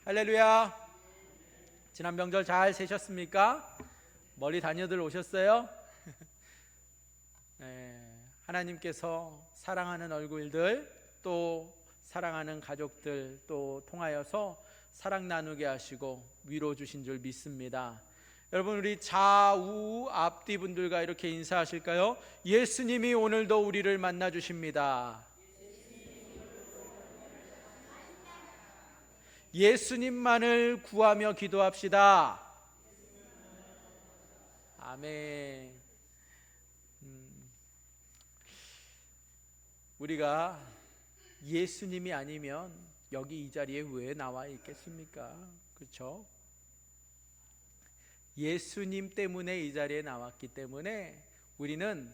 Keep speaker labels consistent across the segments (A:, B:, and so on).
A: 할렐루야. 지난 명절 잘 세셨습니까? 멀리 다녀들 오셨어요? 네, 하나님께서 사랑하는 얼굴들, 또 사랑하는 가족들 또 통하여서 사랑 나누게 하시고 위로 주신 줄 믿습니다. 여러분, 우리 좌우 앞뒤 분들과 이렇게 인사하실까요? 예수님이 오늘도 우리를 만나 주십니다. 예수님만을 구하며 기도합시다. 아멘. 우리가 예수님이 아니면 여기 이 자리에 왜 나와 있겠습니까? 그렇죠? 예수님 때문에 이 자리에 나왔기 때문에 우리는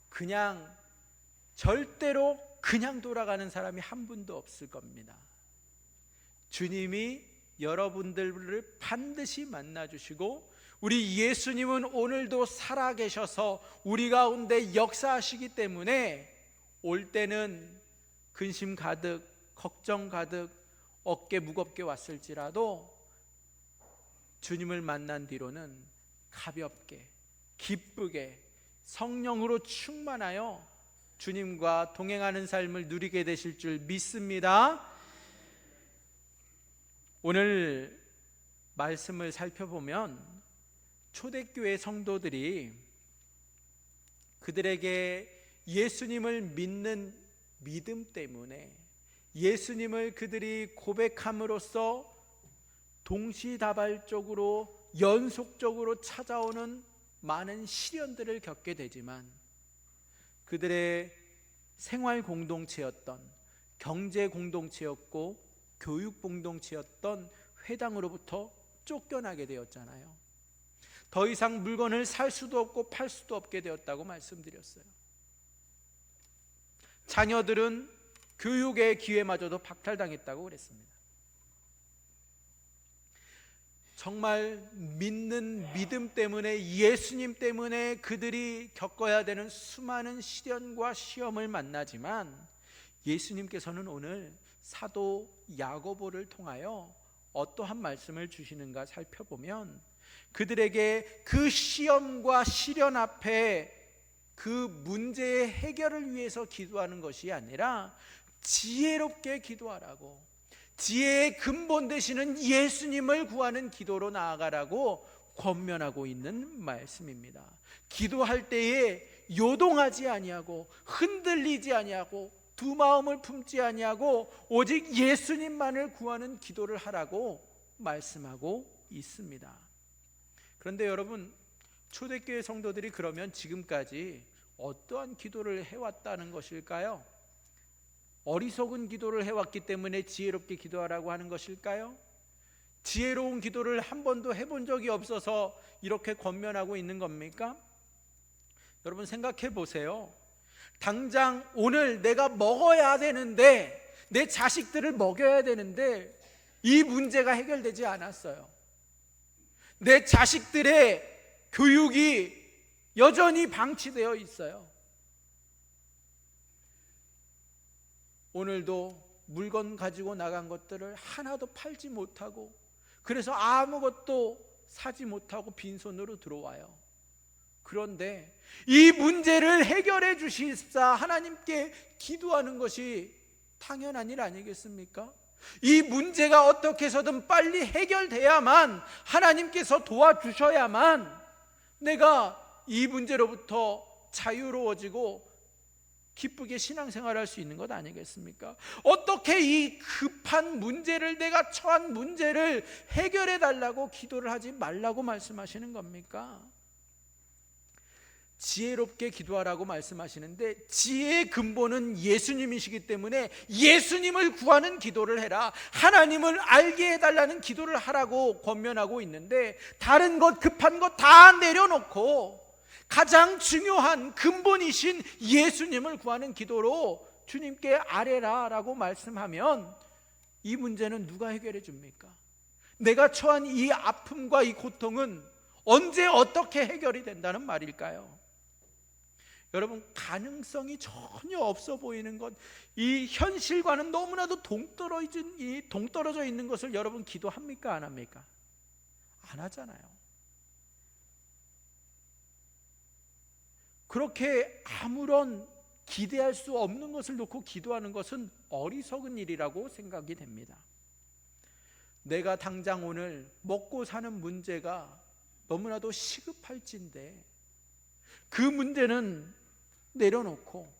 A: 그냥 절대로 그냥 돌아가는 사람이 한 분도 없을 겁니다. 주님이 여러분들을 반드시 만나주시고, 우리 예수님은 오늘도 살아계셔서 우리 가운데 역사하시기 때문에 올 때는 근심 가득, 걱정 가득, 어깨 무겁게 왔을지라도 주님을 만난 뒤로는 가볍게, 기쁘게, 성령으로 충만하여 주님과 동행하는 삶을 누리게 되실 줄 믿습니다. 오늘 말씀을 살펴보면 초대교회 성도들이 그들에게 예수님을 믿는 믿음 때문에, 예수님을 그들이 고백함으로써 동시다발적으로 연속적으로 찾아오는 많은 시련들을 겪게 되지만, 그들의 생활 공동체였던, 경제 공동체였고 교육 공동체였던 회당으로부터 쫓겨나게 되었잖아요. 더 이상 물건을 살 수도 없고 팔 수도 없게 되었다고 말씀드렸어요. 자녀들은 교육의 기회마저도 박탈당했다고 그랬습니다. 정말 믿는 믿음 때문에, 예수님 때문에 그들이 겪어야 되는 수많은 시련과 시험을 만나지만, 예수님께서는 오늘 사도 야고보를 통하여 어떠한 말씀을 주시는가 살펴보면, 그들에게 그 시험과 시련 앞에 그 문제의 해결을 위해서 기도하는 것이 아니라 지혜롭게 기도하라고, 지혜의 근본 되시는 예수님을 구하는 기도로 나아가라고 권면하고 있는 말씀입니다. 기도할 때에 요동하지 아니하고 흔들리지 아니하고 두 마음을 품지 아니하고 오직 예수님만을 구하는 기도를 하라고 말씀하고 있습니다. 그런데 여러분, 초대교회 성도들이 그러면 지금까지 어떠한 기도를 해왔다는 것일까요? 어리석은 기도를 해왔기 때문에 지혜롭게 기도하라고 하는 것일까요? 지혜로운 기도를 한 번도 해본 적이 없어서 이렇게 권면하고 있는 겁니까? 여러분, 생각해 보세요. 당장 오늘 내가 먹어야 되는데, 내 자식들을 먹여야 되는데 이 문제가 해결되지 않았어요. 내 자식들의 교육이 여전히 방치되어 있어요. 오늘도 물건 가지고 나간 것들을 하나도 팔지 못하고, 그래서 아무것도 사지 못하고 빈손으로 들어와요. 그런데 이 문제를 해결해 주시옵사 하나님께 기도하는 것이 당연한 일 아니겠습니까? 이 문제가 어떻게 해서든 빨리 해결돼야만, 하나님께서 도와주셔야만 내가 이 문제로부터 자유로워지고 기쁘게 신앙생활할 수 있는 것 아니겠습니까? 어떻게 이 급한 문제를, 내가 처한 문제를 해결해 달라고 기도를 하지 말라고 말씀하시는 겁니까? 지혜롭게 기도하라고 말씀하시는데, 지혜의 근본은 예수님이시기 때문에 예수님을 구하는 기도를 해라, 하나님을 알게 해달라는 기도를 하라고 권면하고 있는데, 다른 것, 급한 것 다 내려놓고 가장 중요한 근본이신 예수님을 구하는 기도로 주님께 아뢰라 라고 말씀하면, 이 문제는 누가 해결해 줍니까? 내가 처한 이 아픔과 이 고통은 언제 어떻게 해결이 된다는 말일까요? 여러분, 가능성이 전혀 없어 보이는 것, 이 현실과는 너무나도 동떨어져 있는 것을 여러분 기도합니까? 안 합니까? 안 하잖아요. 그렇게 아무런 기대할 수 없는 것을 놓고 기도하는 것은 어리석은 일이라고 생각이 됩니다. 내가 당장 오늘 먹고 사는 문제가 너무나도 시급할진데 그 문제는 내려놓고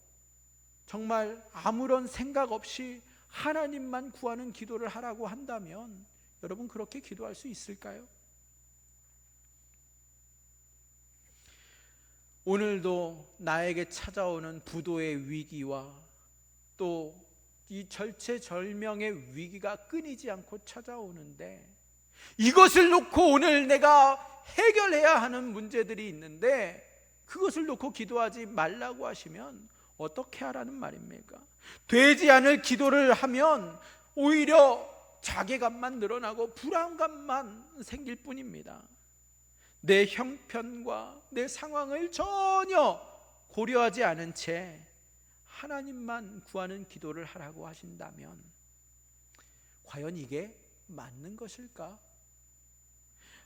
A: 정말 아무런 생각 없이 하나님만 구하는 기도를 하라고 한다면 여러분, 그렇게 기도할 수 있을까요? 오늘도 나에게 찾아오는 부도의 위기와 또 이 절체절명의 위기가 끊이지 않고 찾아오는데, 이것을 놓고 오늘 내가 해결해야 하는 문제들이 있는데 그것을 놓고 기도하지 말라고 하시면 어떻게 하라는 말입니까? 되지 않을 기도를 하면 오히려 자괴감만 늘어나고 불안감만 생길 뿐입니다. 내 형편과 내 상황을 전혀 고려하지 않은 채 하나님만 구하는 기도를 하라고 하신다면 과연 이게 맞는 것일까?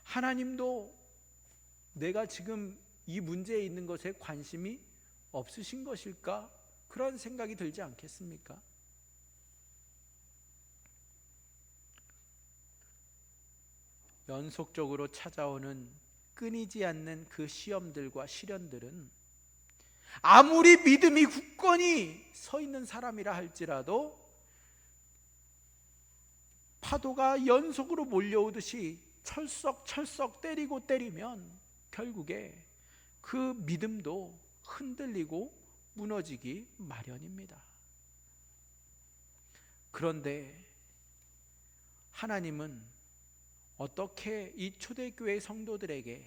A: 하나님도 내가 지금 이 문제에 있는 것에 관심이 없으신 것일까? 그런 생각이 들지 않겠습니까? 연속적으로 찾아오는 끊이지 않는 그 시험들과 시련들은 아무리 믿음이 굳건히 서 있는 사람이라 할지라도 파도가 연속으로 몰려오듯이 철썩철썩 때리고 때리면 결국에 그 믿음도 흔들리고 무너지기 마련입니다. 그런데 하나님은 어떻게 이 초대교회 성도들에게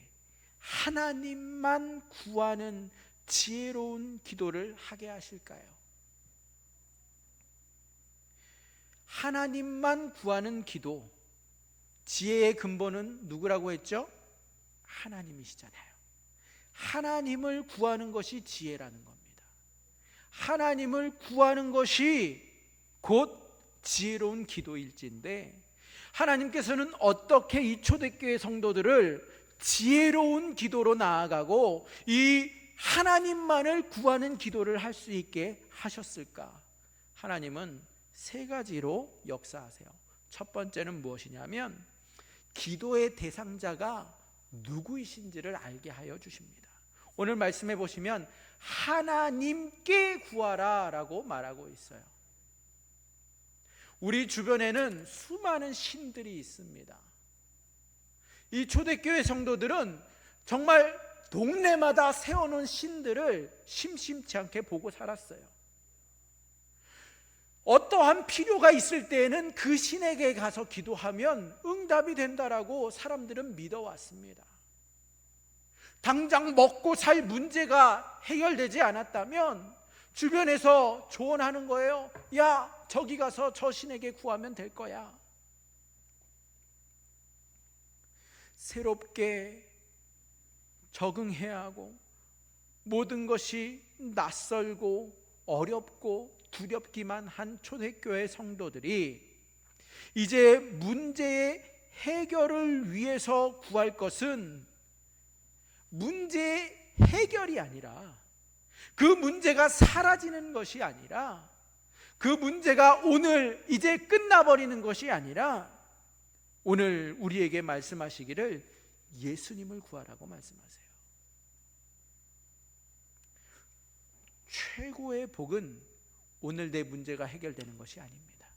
A: 하나님만 구하는 지혜로운 기도를 하게 하실까요? 하나님만 구하는 기도, 지혜의 근본은 누구라고 했죠? 하나님이시잖아요. 하나님을 구하는 것이 지혜라는 겁니다. 하나님을 구하는 것이 곧 지혜로운 기도일진데, 하나님께서는 어떻게 이 초대교회 성도들을 지혜로운 기도로 나아가고 이 하나님만을 구하는 기도를 할 수 있게 하셨을까? 하나님은 세 가지로 역사하세요. 첫 번째는 무엇이냐면 기도의 대상자가 누구이신지를 알게 하여 주십니다. 오늘 말씀해 보시면 하나님께 구하라 라고 말하고 있어요. 우리 주변에는 수많은 신들이 있습니다. 이 초대교회 성도들은 정말 동네마다 세워놓은 신들을 심심치 않게 보고 살았어요. 어떠한 필요가 있을 때에는 그 신에게 가서 기도하면 응답이 된다라고 사람들은 믿어왔습니다. 당장 먹고 살 문제가 해결되지 않았다면 주변에서 조언하는 거예요. 야, 저기 가서 저 신에게 구하면 될 거야. 새롭게 적응해야 하고 모든 것이 낯설고 어렵고 두렵기만 한 초대교회 성도들이 이제 문제의 해결을 위해서 구할 것은 문제의 해결이 아니라, 그 문제가 사라지는 것이 아니라, 그 문제가 오늘 이제 끝나버리는 것이 아니라 오늘 우리에게 말씀하시기를 예수님을 구하라고 말씀하세요. 최고의 복은 오늘 내 문제가 해결되는 것이 아닙니다.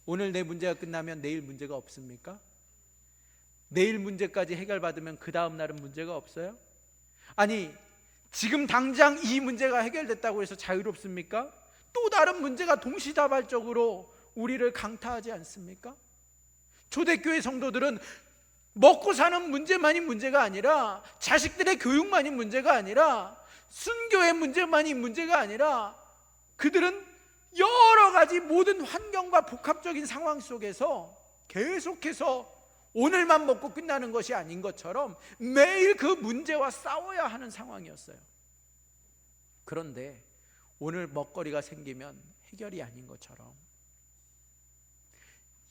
A: 오늘 내 문제가 끝나면 내일 문제가 없습니까? 내일 문제까지 해결받으면 그 다음 날은 문제가 없어요? 아니, 지금 당장 이 문제가 해결됐다고 해서 자유롭습니까? 또 다른 문제가 동시다발적으로 우리를 강타하지 않습니까? 초대교회 성도들은 먹고 사는 문제만이 문제가 아니라, 자식들의 교육만이 문제가 아니라, 순교의 문제만이 문제가 아니라, 그들은 여러 가지 모든 환경과 복합적인 상황 속에서 계속해서 오늘만 먹고 끝나는 것이 아닌 것처럼 매일 그 문제와 싸워야 하는 상황이었어요. 그런데 오늘 먹거리가 생기면 해결이 아닌 것처럼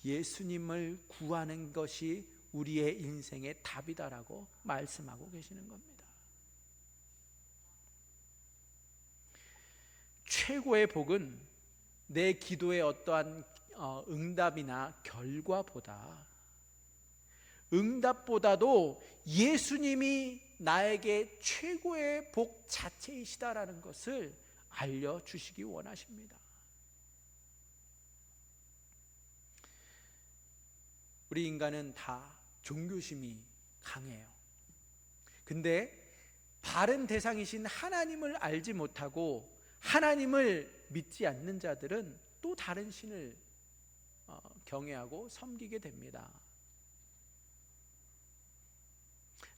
A: 예수님을 구하는 것이 우리의 인생의 답이다라고 말씀하고 계시는 겁니다. 최고의 복은 내 기도의 어떠한 응답이나 결과보다, 응답보다도 예수님이 나에게 최고의 복 자체이시다라는 것을 알려주시기 원하십니다. 우리 인간은 다 종교심이 강해요. 근데 바른 대상이신 하나님을 알지 못하고 하나님을 믿지 않는 자들은 또 다른 신을 경외하고 섬기게 됩니다.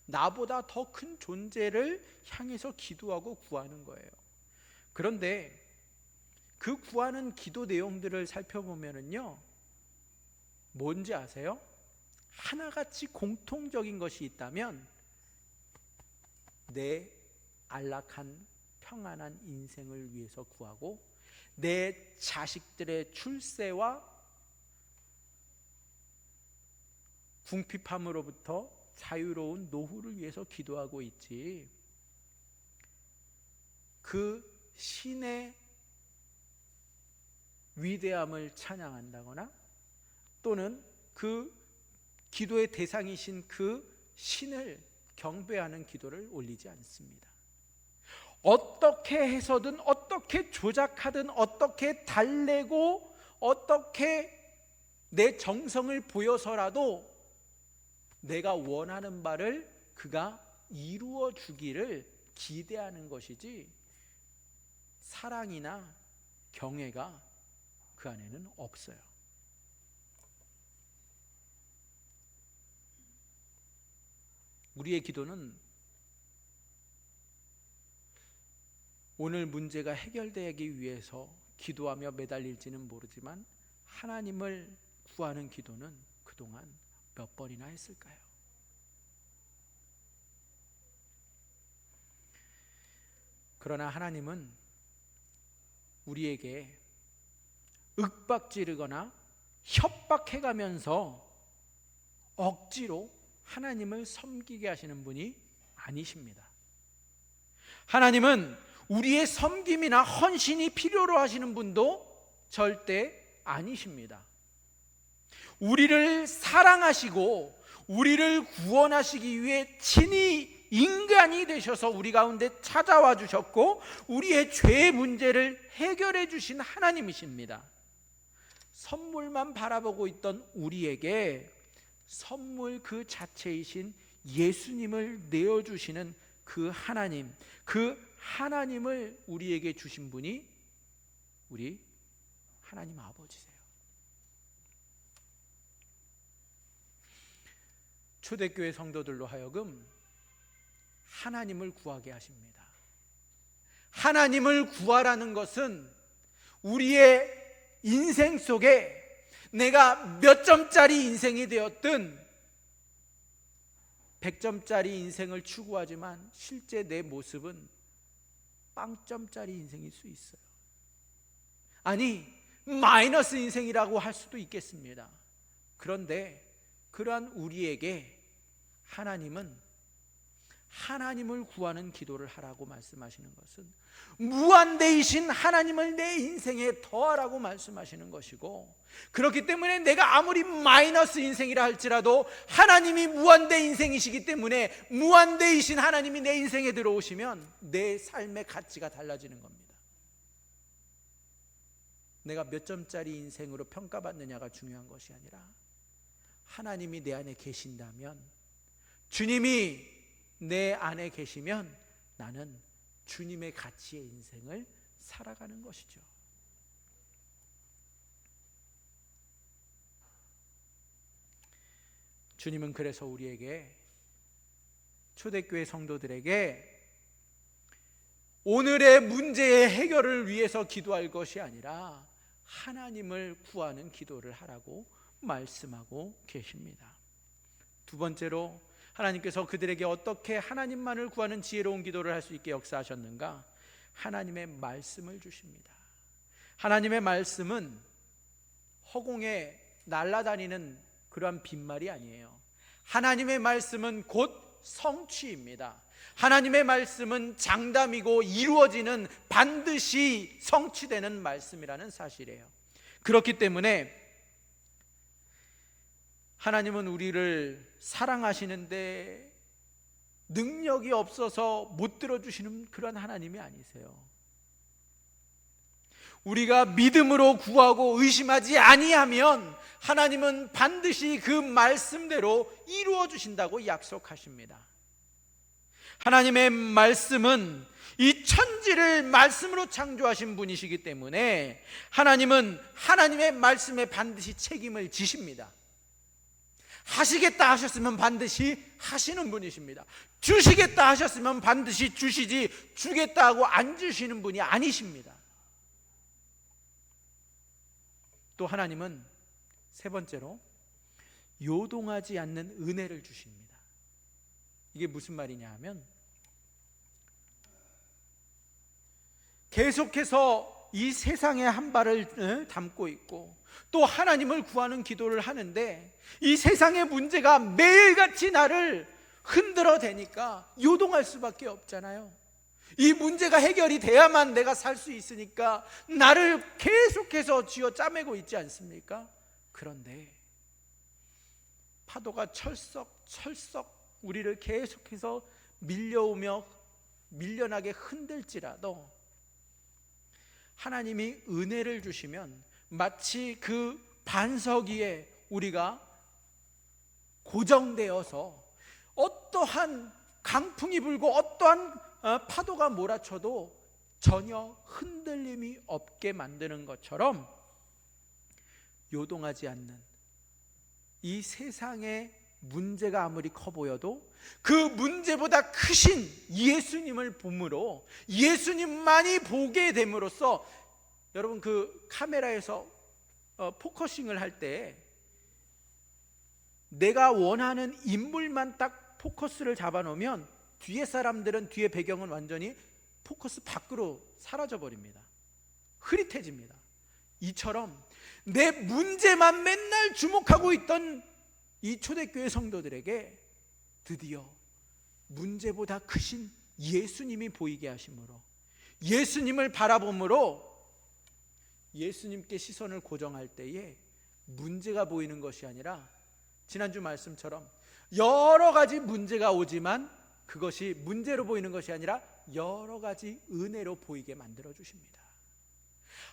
A: 나보다 더 큰 존재를 향해서 기도하고 구하는 거예요. 그런데 그 구하는 기도 내용들을 살펴보면요, 뭔지 아세요? 하나같이 공통적인 것이 있다면 내 안락한 평안한 인생을 위해서 구하고 내 자식들의 출세와 궁핍함으로부터 자유로운 노후를 위해서 기도하고 있지, 그 신의 위대함을 찬양한다거나 또는 그 기도의 대상이신 그 신을 경배하는 기도를 올리지 않습니다. 어떻게 해서든, 어떻게 조작하든, 어떻게 달래고, 어떻게 내 정성을 보여서라도 내가 원하는 바를 그가 이루어 주기를 기대하는 것이지, 사랑이나 경외가 그 안에는 없어요. 우리의 기도는 오늘 문제가 해결되기 위해서 기도하며 매달릴지는 모르지만 하나님을 구하는 기도는 그동안 몇 번이나 했을까요? 그러나 하나님은 우리에게 윽박지르거나 협박해가면서 억지로 하나님을 섬기게 하시는 분이 아니십니다. 하나님은 우리의 섬김이나 헌신이 필요로 하시는 분도 절대 아니십니다. 우리를 사랑하시고 우리를 구원하시기 위해 친히 인간이 되셔서 우리 가운데 찾아와 주셨고 우리의 죄의 문제를 해결해 주신 하나님이십니다. 선물만 바라보고 있던 우리에게 선물 그 자체이신 예수님을 내어주시는 그 하나님, 그 하나님을 우리에게 주신 분이 우리 하나님 아버지세요. 초대교회 성도들로 하여금 하나님을 구하게 하십니다. 하나님을 구하라는 것은 우리의 인생 속에 내가 몇 점짜리 인생이 되었든 100점짜리 인생을 추구하지만 실제 내 모습은 빵점짜리 인생일 수 있어요. 아니 마이너스 인생이라고 할 수도 있겠습니다. 그런데 그러한 우리에게 하나님은 하나님을 구하는 기도를 하라고 말씀하시는 것은 무한대이신 하나님을 내 인생에 더하라고 말씀하시는 것이고, 그렇기 때문에 내가 아무리 마이너스 인생이라 할지라도 하나님이 무한대 인생이시기 때문에 무한대이신 하나님이 내 인생에 들어오시면 내 삶의 가치가 달라지는 겁니다. 내가 몇 점짜리 인생으로 평가받느냐가 중요한 것이 아니라 하나님이 내 안에 계신다면, 주님이 내 안에 계시면 나는 주님의 가치의 인생을 살아가는 것이죠. 주님은 그래서 우리에게, 초대교회 성도들에게 오늘의 문제의 해결을 위해서 기도할 것이 아니라 하나님을 구하는 기도를 하라고 말씀하고 계십니다. 두 번째로 하나님께서 그들에게 어떻게 하나님만을 구하는 지혜로운 기도를 할 수 있게 역사하셨는가? 하나님의 말씀을 주십니다. 하나님의 말씀은 허공에 날아다니는 그러한 빈말이 아니에요. 하나님의 말씀은 곧 성취입니다. 하나님의 말씀은 장담이고 이루어지는, 반드시 성취되는 말씀이라는 사실이에요. 그렇기 때문에 하나님은 우리를 사랑하시는데 능력이 없어서 못 들어주시는 그런 하나님이 아니세요. 우리가 믿음으로 구하고 의심하지 아니하면 하나님은 반드시 그 말씀대로 이루어 주신다고 약속하십니다. 하나님의 말씀은 이 천지를 말씀으로 창조하신 분이시기 때문에 하나님은 하나님의 말씀에 반드시 책임을 지십니다. 하시겠다 하셨으면 반드시 하시는 분이십니다. 주시겠다 하셨으면 반드시 주시지, 주겠다 하고 안 주시는 분이 아니십니다. 또 하나님은 세 번째로 요동하지 않는 은혜를 주십니다. 이게 무슨 말이냐 하면, 계속해서 이 세상에 한 발을 담고 있고 또 하나님을 구하는 기도를 하는데 이 세상의 문제가 매일같이 나를 흔들어 대니까 요동할 수밖에 없잖아요. 이 문제가 해결이 돼야만 내가 살 수 있으니까 나를 계속해서 쥐어 짜매고 있지 않습니까? 그런데 파도가 철썩 우리를 계속해서 밀려오며 밀려나게 흔들지라도 하나님이 은혜를 주시면 마치 그 반석 위에 우리가 고정되어서 어떠한 강풍이 불고 어떠한 파도가 몰아쳐도 전혀 흔들림이 없게 만드는 것처럼 요동하지 않는, 이 세상의 문제가 아무리 커 보여도 그 문제보다 크신 예수님을 봄으로, 예수님만이 보게 됨으로써, 여러분 그 카메라에서 포커싱을 할 때 내가 원하는 인물만 딱 포커스를 잡아 놓으면 뒤에 사람들은, 뒤에 배경은 완전히 포커스 밖으로 사라져 버립니다. 흐릿해집니다. 이처럼 내 문제만 맨날 주목하고 있던 이 초대교회 성도들에게 드디어 문제보다 크신 예수님이 보이게 하심으로, 예수님을 바라봄으로 예수님께 시선을 고정할 때에 문제가 보이는 것이 아니라, 지난주 말씀처럼 여러 가지 문제가 오지만 그것이 문제로 보이는 것이 아니라 여러 가지 은혜로 보이게 만들어 주십니다.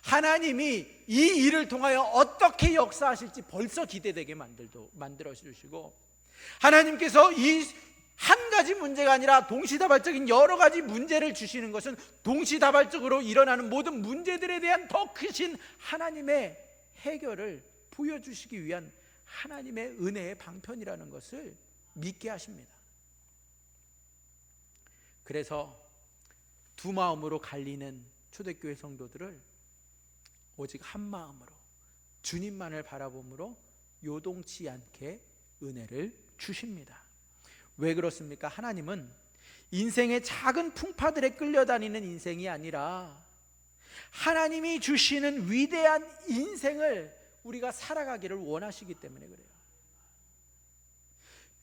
A: 하나님이 이 일을 통하여 어떻게 역사하실지 벌써 기대되게 만들어 주시고, 하나님께서 이 한 가지 문제가 아니라 동시다발적인 여러 가지 문제를 주시는 것은 동시다발적으로 일어나는 모든 문제들에 대한 더 크신 하나님의 해결을 보여주시기 위한 하나님의 은혜의 방편이라는 것을 믿게 하십니다. 그래서 두 마음으로 갈리는 초대교회 성도들을 오직 한 마음으로 주님만을 바라봄으로 요동치 않게 은혜를 주십니다. 왜 그렇습니까? 하나님은 인생의 작은 풍파들에 끌려다니는 인생이 아니라 하나님이 주시는 위대한 인생을 우리가 살아가기를 원하시기 때문에 그래요.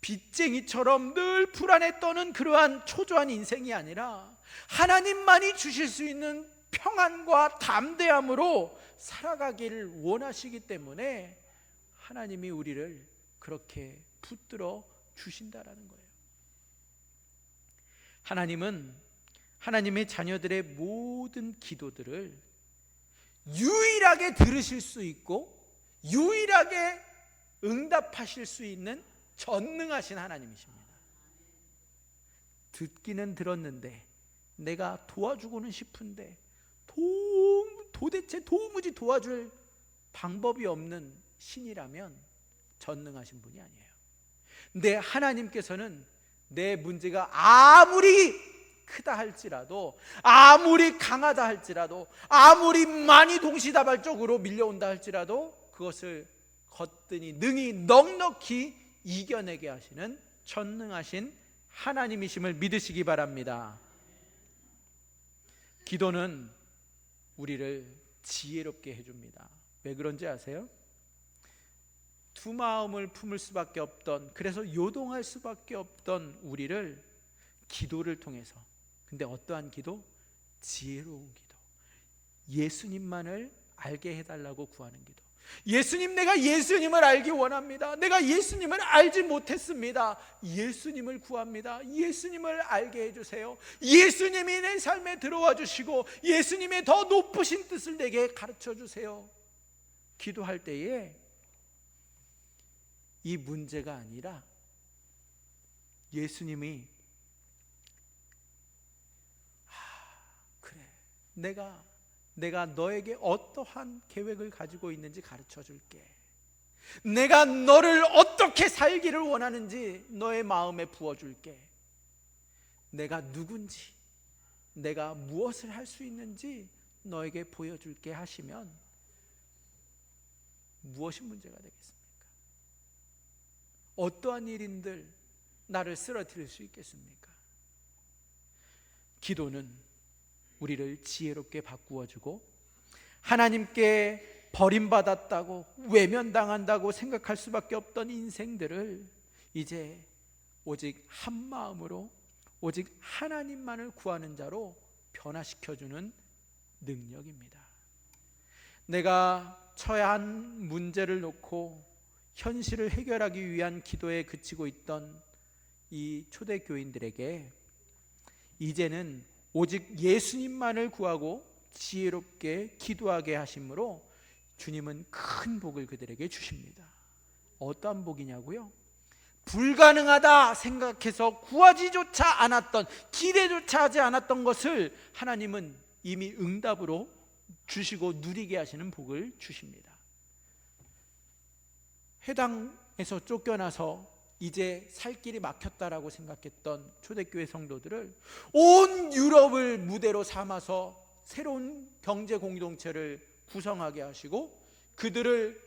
A: 빚쟁이처럼 늘 불안에 떠는 그러한 초조한 인생이 아니라 하나님만이 주실 수 있는 평안과 담대함으로 살아가기를 원하시기 때문에 하나님이 우리를 그렇게 붙들어 주신다라는 거예요. 하나님은 하나님의 자녀들의 모든 기도들을 유일하게 들으실 수 있고 유일하게 응답하실 수 있는 전능하신 하나님이십니다. 듣기는 들었는데 내가 도와주고는 싶은데 도대체 도무지 도와줄 방법이 없는 신이라면 전능하신 분이 아니에요. 근데 하나님께서는 내 문제가 아무리 크다 할지라도, 아무리 강하다 할지라도, 아무리 많이 동시다발적으로 밀려온다 할지라도 그것을 거뜬히 능히 넉넉히 이겨내게 하시는 전능하신 하나님이심을 믿으시기 바랍니다. 기도는 우리를 지혜롭게 해줍니다. 왜 그런지 아세요? 두 마음을 품을 수밖에 없던, 그래서 요동할 수밖에 없던 우리를 기도를 통해서, 근데 어떠한 기도? 지혜로운 기도, 예수님만을 알게 해달라고 구하는 기도. 예수님, 내가 예수님을 알기 원합니다. 내가 예수님을 알지 못했습니다. 예수님을 구합니다. 예수님을 알게 해주세요. 예수님이 내 삶에 들어와 주시고 예수님의 더 높으신 뜻을 내게 가르쳐 주세요. 기도할 때에 이 문제가 아니라 예수님이 그래, 내가 너에게 어떠한 계획을 가지고 있는지 가르쳐 줄게. 내가 너를 어떻게 살기를 원하는지 너의 마음에 부어줄게. 내가 누군지, 내가 무엇을 할 수 있는지 너에게 보여줄게 하시면 무엇이 문제가 되겠습니까? 어떠한 일인들 나를 쓰러뜨릴 수 있겠습니까? 기도는 우리를 지혜롭게 바꾸어주고 하나님께 버림받았다고 외면당한다고 생각할 수밖에 없던 인생들을 이제 오직 한 마음으로 오직 하나님만을 구하는 자로 변화시켜주는 능력입니다. 내가 처해야 한 문제를 놓고 현실을 해결하기 위한 기도에 그치고 있던 이 초대교인들에게 이제는 오직 예수님만을 구하고 지혜롭게 기도하게 하심으로 주님은 큰 복을 그들에게 주십니다. 어떠한 복이냐고요? 불가능하다 생각해서 구하지조차 않았던, 기대조차 하지 않았던 것을 하나님은 이미 응답으로 주시고 누리게 하시는 복을 주십니다. 해당에서 쫓겨나서 이제 살 길이 막혔다라고 생각했던 초대교회 성도들을 온 유럽을 무대로 삼아서 새로운 경제 공동체를 구성하게 하시고 그들을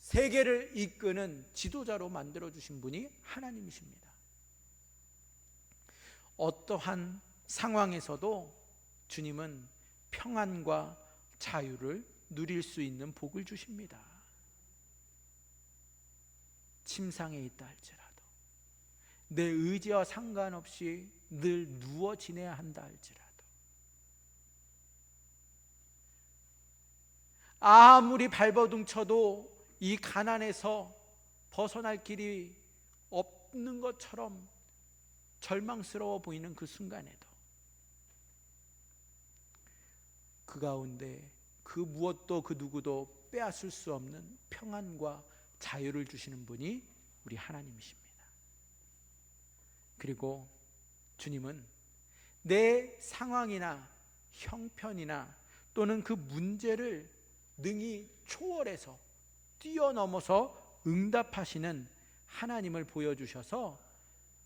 A: 세계를 이끄는 지도자로 만들어주신 분이 하나님이십니다. 어떠한 상황에서도 주님은 평안과 자유를 누릴 수 있는 복을 주십니다. 침상에 있다 할지라도, 내 의지와 상관없이 늘 누워 지내야 한다 할지라도, 아무리 발버둥 쳐도 이 가난에서 벗어날 길이 없는 것처럼 절망스러워 보이는 그 순간에도 그 가운데 그 무엇도 그 누구도 빼앗을 수 없는 평안과 자유를 주시는 분이 우리 하나님이십니다. 그리고 주님은 내 상황이나 형편이나 또는 그 문제를 능히 초월해서 뛰어넘어서 응답하시는 하나님을 보여주셔서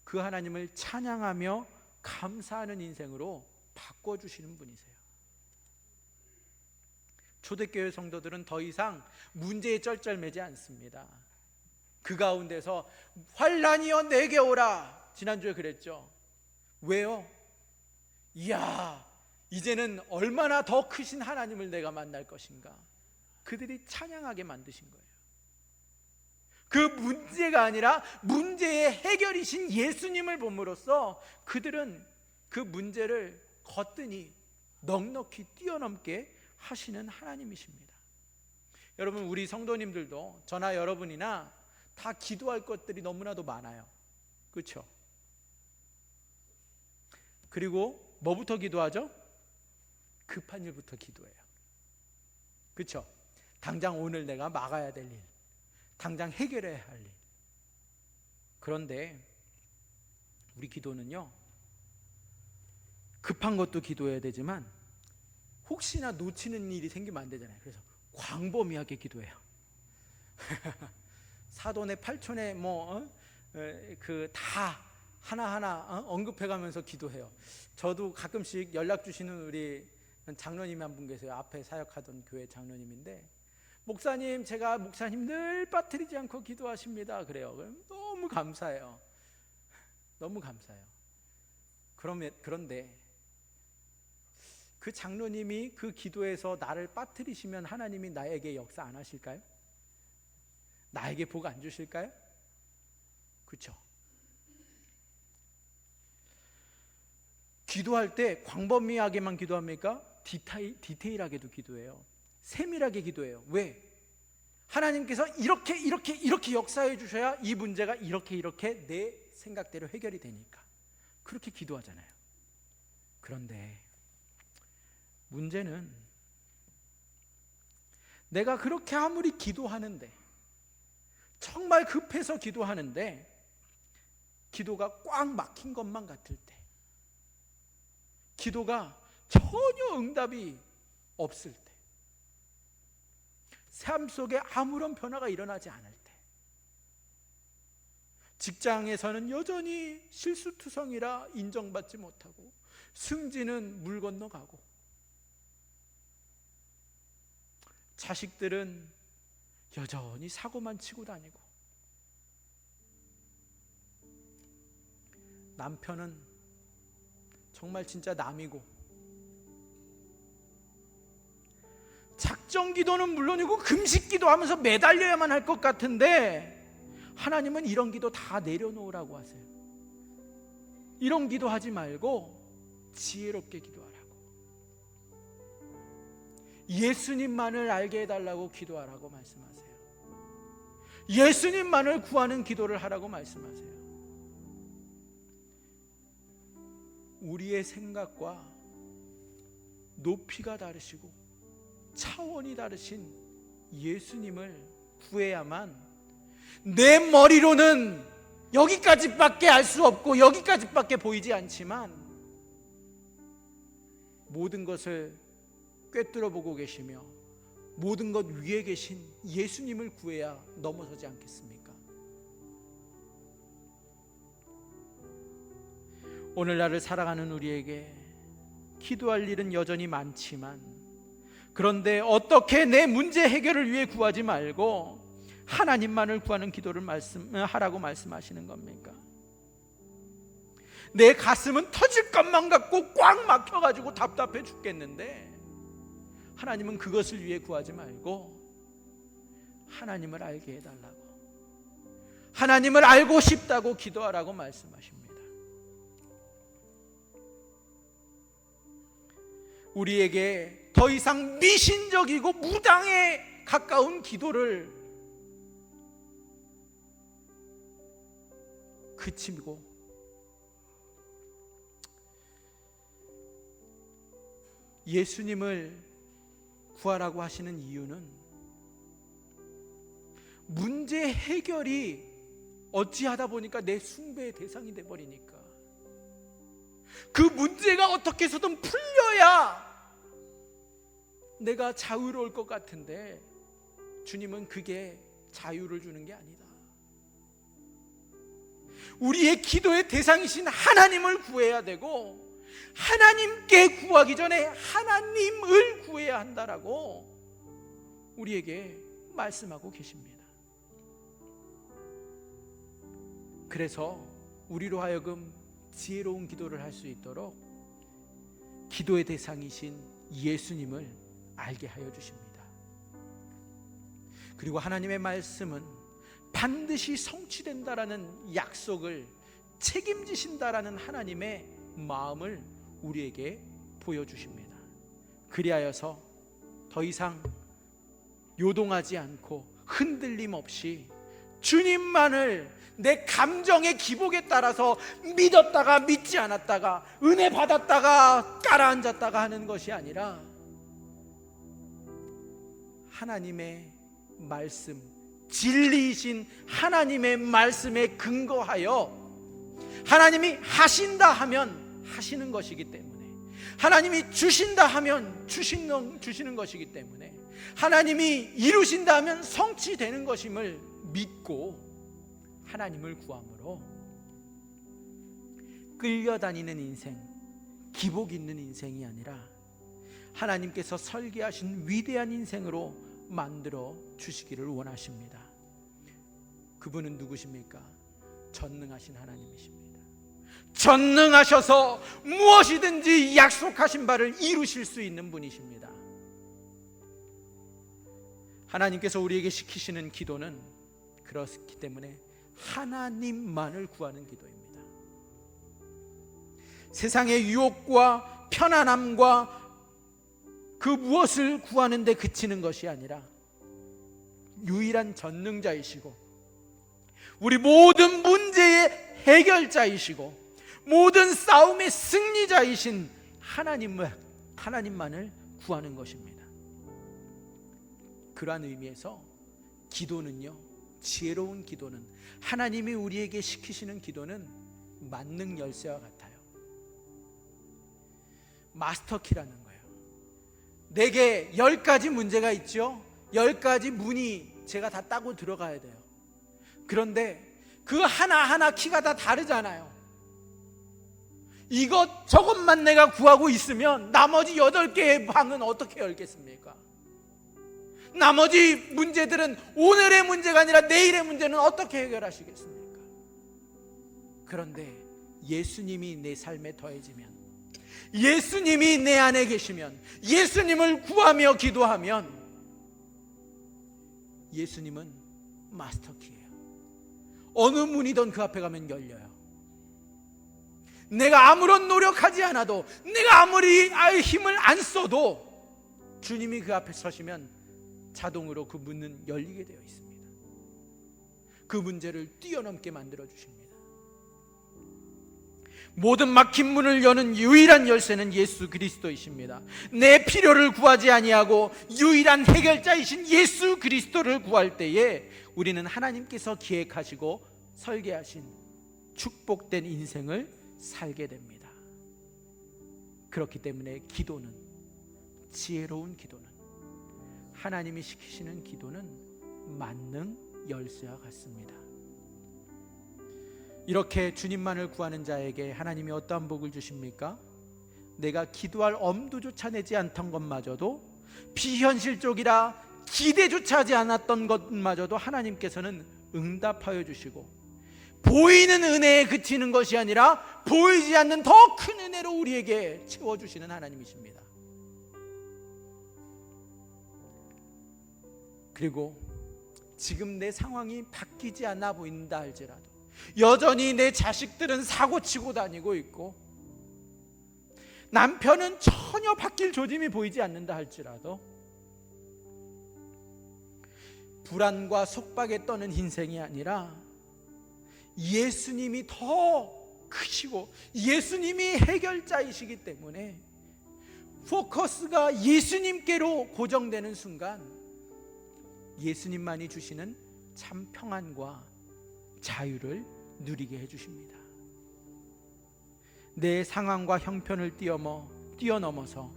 A: 그 하나님을 찬양하며 감사하는 인생으로 바꿔주시는 분이세요. 초대교회 성도들은 더 이상 문제에 쩔쩔매지 않습니다. 그 가운데서 환난이여 내게 오라, 지난주에 그랬죠. 왜요? 이야, 이제는 얼마나 더 크신 하나님을 내가 만날 것인가. 그들이 찬양하게 만드신 거예요. 그 문제가 아니라 문제의 해결이신 예수님을 봄으로써 그들은 그 문제를 거뜬히 넉넉히 뛰어넘게 하시는 하나님이십니다. 여러분, 우리 성도님들도 저나 여러분이나 다 기도할 것들이 너무나도 많아요. 그렇죠? 그리고 뭐부터 기도하죠? 급한 일부터 기도해요. 그렇죠? 당장 오늘 내가 막아야 될 일, 당장 해결해야 할 일. 그런데 우리 기도는요, 급한 것도 기도해야 되지만 혹시나 놓치는 일이 생기면 안 되잖아요. 그래서 광범위하게 기도해요. 사돈의 팔촌의 그 다 하나하나 언급해가면서 기도해요. 저도 가끔씩 연락 주시는 우리 장로님이 한 분 계세요. 앞에 사역하던 교회 장로님인데, 목사님, 제가 목사님 늘 빠뜨리지 않고 기도하십니다. 그래요. 너무 감사해요. 너무 감사해요. 그런데 그 장로님이 그 기도에서 나를 빠뜨리시면 하나님이 나에게 역사 안 하실까요? 나에게 복 안 주실까요? 그렇죠? 기도할 때 광범위하게만 기도합니까? 디테일하게도 기도해요. 세밀하게 기도해요. 왜? 하나님께서 이렇게 역사해 주셔야 이 문제가 이렇게 내 생각대로 해결이 되니까 그렇게 기도하잖아요. 그런데 문제는 내가 그렇게 아무리 기도하는데, 정말 급해서 기도하는데 기도가 꽉 막힌 것만 같을 때, 기도가 전혀 응답이 없을 때, 삶 속에 아무런 변화가 일어나지 않을 때, 직장에서는 여전히 실수투성이라 인정받지 못하고 승진은 물 건너가고, 자식들은 여전히 사고만 치고 다니고, 남편은 정말 진짜 남이고, 작정 기도는 물론이고 금식 기도하면서 매달려야만 할 것 같은데 하나님은 이런 기도 다 내려놓으라고 하세요. 이런 기도하지 말고 지혜롭게 기도하라고, 예수님만을 알게 해달라고 기도하라고 말씀하세요. 예수님만을 구하는 기도를 하라고 말씀하세요. 우리의 생각과 높이가 다르시고 차원이 다르신 예수님을 구해야만, 내 머리로는 여기까지밖에 알 수 없고 여기까지밖에 보이지 않지만 모든 것을 꿰뚫어 보고 계시며 모든 것 위에 계신 예수님을 구해야 넘어서지 않겠습니까? 오늘날을 살아가는 우리에게 기도할 일은 여전히 많지만, 그런데 어떻게 내 문제 해결을 위해 구하지 말고 하나님만을 구하는 기도를 하라고 말씀하시는 겁니까? 내 가슴은 터질 것만 같고 꽉 막혀가지고 답답해 죽겠는데 하나님은 그것을 위해 구하지 말고 하나님을 알게 해달라고, 하나님을 알고 싶다고 기도하라고 말씀하십니다. 우리에게 더 이상 미신적이고 무당에 가까운 기도를 그치고 예수님을 구하라고 하시는 이유는, 문제 해결이 어찌하다 보니까 내 숭배의 대상이 돼버리니까 그 문제가 어떻게 해서든 풀려야 내가 자유로울 것 같은데 주님은 그게 자유를 주는 게 아니다. 우리의 기도의 대상이신 하나님을 구해야 되고, 하나님께 구하기 전에 하나님을 구해야 한다라고 우리에게 말씀하고 계십니다. 그래서 우리로 하여금 지혜로운 기도를 할 수 있도록 기도의 대상이신 예수님을 알게 하여 주십니다. 그리고 하나님의 말씀은 반드시 성취된다라는 약속을 책임지신다라는 하나님의 마음을 우리에게 보여주십니다. 그리하여서 더 이상 요동하지 않고 흔들림 없이 주님만을 내 감정의 기복에 따라서 믿었다가 믿지 않았다가, 은혜 받았다가 깔아앉았다가 하는 것이 아니라 하나님의 말씀, 진리이신 하나님의 말씀에 근거하여, 하나님이 하신다 하면 하시는 것이기 때문에, 하나님이 주신다 하면 주시는 것이기 때문에, 하나님이 이루신다 하면 성취되는 것임을 믿고 하나님을 구함으로 끌려다니는 인생, 기복 있는 인생이 아니라 하나님께서 설계하신 위대한 인생으로 만들어 주시기를 원하십니다. 그분은 누구십니까? 전능하신 하나님이십니다. 전능하셔서 무엇이든지 약속하신 바를 이루실 수 있는 분이십니다. 하나님께서 우리에게 시키시는 기도는 그렇기 때문에 하나님만을 구하는 기도입니다. 세상의 유혹과 편안함과 그 무엇을 구하는 데 그치는 것이 아니라 유일한 전능자이시고 우리 모든 문제의 해결자이시고 모든 싸움의 승리자이신 하나님만을 구하는 것입니다. 그러한 의미에서 기도는요, 지혜로운 기도는, 하나님이 우리에게 시키시는 기도는 만능 열쇠와 같아요. 마스터키라는 거예요. 내게 10가지 문제가 있죠. 10가지 문이 제가 다 따고 들어가야 돼요. 그런데 그 하나하나 키가 다 다르잖아요. 이것 저것만 내가 구하고 있으면 나머지 8개의 방은 어떻게 열겠습니까? 나머지 문제들은 오늘의 문제가 아니라 내일의 문제는 어떻게 해결하시겠습니까? 그런데 예수님이 내 삶에 더해지면, 예수님이 내 안에 계시면, 예수님을 구하며 기도하면 예수님은 마스터키예요. 어느 문이든 그 앞에 가면 열려요. 내가 아무런 노력하지 않아도, 내가 아무리 힘을 안 써도 주님이 그 앞에 서시면 자동으로 그 문은 열리게 되어 있습니다. 그 문제를 뛰어넘게 만들어 주십니다. 모든 막힌 문을 여는 유일한 열쇠는 예수 그리스도이십니다. 내 필요를 구하지 아니하고 유일한 해결자이신 예수 그리스도를 구할 때에 우리는 하나님께서 기획하시고 설계하신 축복된 인생을 살게 됩니다. 그렇기 때문에 기도는, 지혜로운 기도는, 하나님이 시키시는 기도는 만능 열쇠와 같습니다. 이렇게 주님만을 구하는 자에게 하나님이 어떠한 복을 주십니까? 내가 기도할 엄두조차 내지 않던 것마저도, 비현실적이라 기대조차 하지 않았던 것마저도 하나님께서는 응답하여 주시고, 보이는 은혜에 그치는 것이 아니라 보이지 않는 더 큰 은혜로 우리에게 채워주시는 하나님이십니다. 그리고 지금 내 상황이 바뀌지 않아 보인다 할지라도, 여전히 내 자식들은 사고치고 다니고 있고 남편은 전혀 바뀔 조짐이 보이지 않는다 할지라도, 불안과 속박에 떠는 인생이 아니라 예수님이 더 크시고 예수님이 해결자이시기 때문에 포커스가 예수님께로 고정되는 순간 예수님만이 주시는 참 평안과 자유를 누리게 해주십니다. 내 상황과 형편을 뛰어넘어서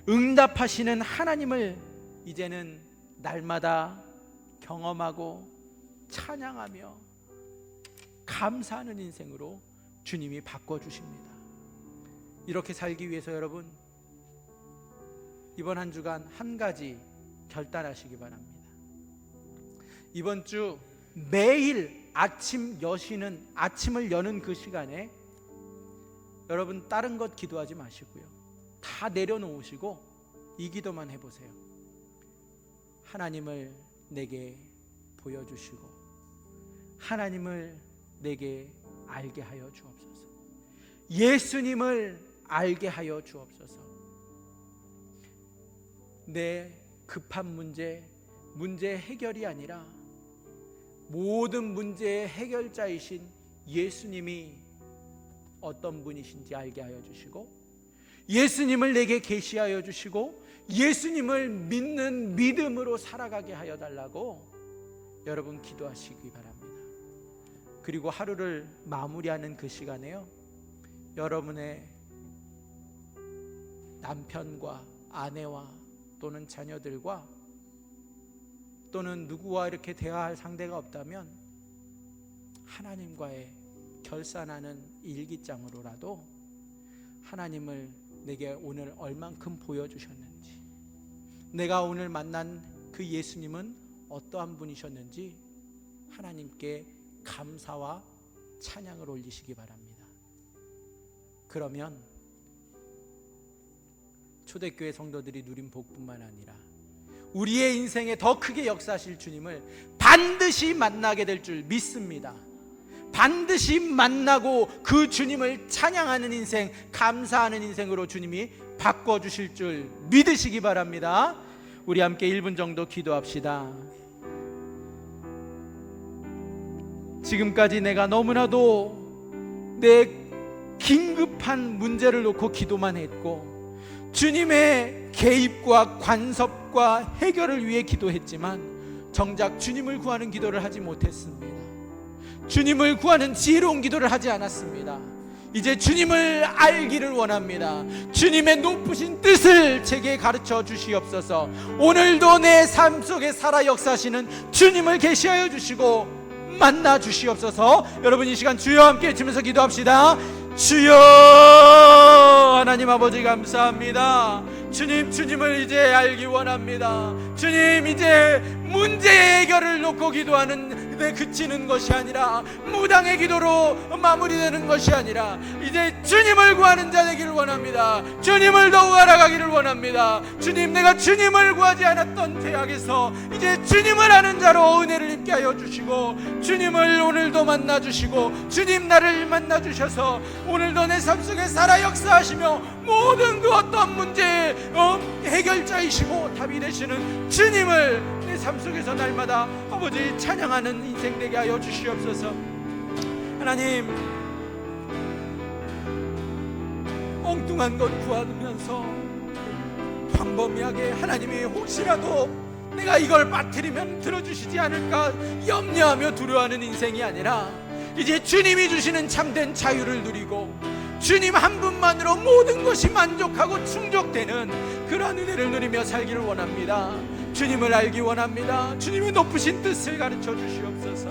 A: 응답하시는 하나님을 이제는 날마다 경험하고 찬양하며 감사하는 인생으로 주님이 바꿔주십니다. 이렇게 살기 위해서 여러분, 이번 한 주간 한 가지 결단하시기 바랍니다. 이번 주 매일 아침을 여는 그 시간에 여러분 다른 것 기도하지 마시고요, 다 내려놓으시고 이 기도만 해보세요. 하나님을 내게 보여주시고 하나님을 내게 알게 하여 주옵소서. 예수님을 알게 하여 주옵소서. 내 급한 문제 해결이 아니라 모든 문제의 해결자이신 예수님이 어떤 분이신지 알게 하여 주시고, 예수님을 내게 계시하여 주시고 예수님을 믿는 믿음으로 살아가게 하여 달라고 여러분 기도하시기 바랍니다. 그리고 하루를 마무리하는 그 시간에요, 여러분의 남편과 아내와 또는 자녀들과 또는 누구와 이렇게 대화할 상대가 없다면 하나님과의 결산하는 일기장으로라도 하나님을 내게 오늘 얼만큼 보여주셨는지, 내가 오늘 만난 그 예수님은 어떠한 분이셨는지 하나님께 감사와 찬양을 올리시기 바랍니다. 그러면 초대교회 성도들이 누린 복뿐만 아니라 우리의 인생에 더 크게 역사하실 주님을 반드시 만나게 될 줄 믿습니다. 반드시 만나고 그 주님을 찬양하는 인생, 감사하는 인생으로 주님이 바꿔주실 줄 믿으시기 바랍니다. 우리 함께 1분 정도 기도합시다. 지금까지 내가 너무나도 내 긴급한 문제를 놓고 기도만 했고 주님의 개입과 간섭과 해결을 위해 기도했지만 정작 주님을 구하는 기도를 하지 못했습니다. 주님을 구하는 지혜로운 기도를 하지 않았습니다. 이제 주님을 알기를 원합니다. 주님의 높으신 뜻을 제게 가르쳐 주시옵소서. 오늘도 내 삶 속에 살아 역사하시는 주님을 계시하여 주시고 만나 주시옵소서. 여러분 이 시간 주여 함께 외치면서 기도합시다. 주여, 하나님 아버지 감사합니다. 주님, 주님을 이제 알기 원합니다. 주님, 이제 문제 해결을 놓고 기도하는 데 그치는 것이 아니라 무당의 기도로 마무리되는 것이 아니라 이제 주님을 구하는 자 되기를 원합니다. 주님을 더욱 알아가기를 원합니다. 주님, 내가 주님을 구하지 않았던 죄악에서 이제 주님을 아는 자로 은혜를 입게 하여 주시고 주님을 오늘도 만나 주시고 주님 나를 만나 주셔서 오늘도 내 삶 속에 살아 역사하시며 모든 그 어떤 문제의 해결자이시고 답이 되시는 주님을 내 삶 속에서 날마다 아버지 찬양하는 인생 되게 하여 주시옵소서. 하나님, 엉뚱한 것 구하면서 광범위하게 하나님이 혹시라도 내가 이걸 빠뜨리면 들어주시지 않을까 염려하며 두려워하는 인생이 아니라 이제 주님이 주시는 참된 자유를 누리고 주님 한 분만으로 모든 것이 만족하고 충족되는 그러한 은혜를 누리며 살기를 원합니다. 주님을 알기 원합니다. 주님의 높으신 뜻을 가르쳐 주시옵소서.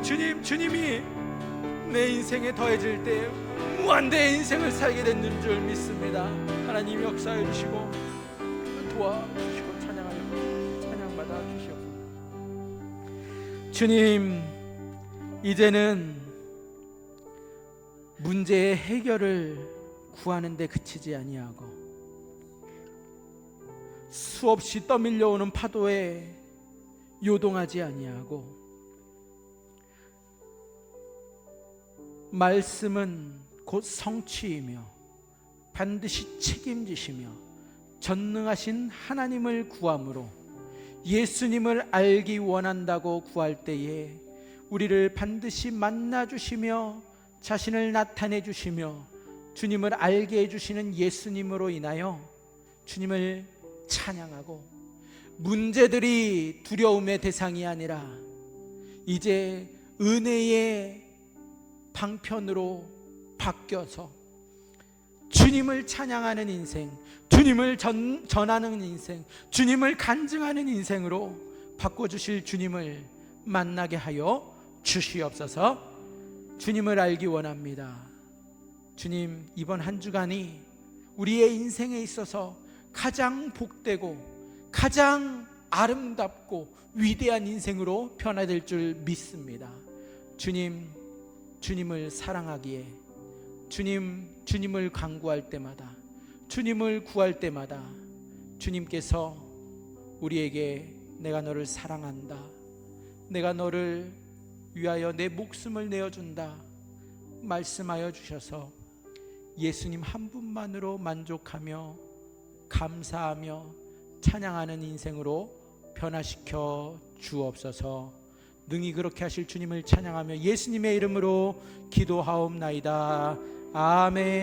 A: 주님, 주님이 내 인생에 더해질 때 무한대의 인생을 살게 되는 줄 믿습니다. 하나님 역사해 주시고 도와주시고 찬양받아 주시옵소서. 주님, 이제는 문제의 해결을 구하는 데 그치지 아니하고 수없이 떠밀려오는 파도에 요동하지 아니하고 말씀은 곧 성취이며 반드시 책임지시며 전능하신 하나님을 구함으로 예수님을 알기 원한다고 구할 때에 우리를 반드시 만나 주시며 자신을 나타내 주시며 주님을 알게 해주시는 예수님으로 인하여 주님을 찬양하고 문제들이 두려움의 대상이 아니라 이제 은혜의 방편으로 바뀌어서 주님을 찬양하는 인생, 주님을 전하는 인생, 주님을 간증하는 인생으로 바꿔주실 주님을 만나게 하여 주시옵소서. 주님을 알기 원합니다. 주님, 이번 한 주간이 우리의 인생에 있어서 가장 복되고 가장 아름답고 위대한 인생으로 변화될 줄 믿습니다. 주님, 주님을 사랑하기에 주님을 간구할 때마다 주님을 구할 때마다 주님께서 우리에게 내가 너를 사랑한다, 내가 너를 위하여 내 목숨을 내어준다 말씀하여 주셔서 예수님 한 분만으로 만족하며 감사하며 찬양하는 인생으로 변화시켜 주옵소서. 능히 그렇게 하실 주님을 찬양하며 예수님의 이름으로 기도하옵나이다. 아멘.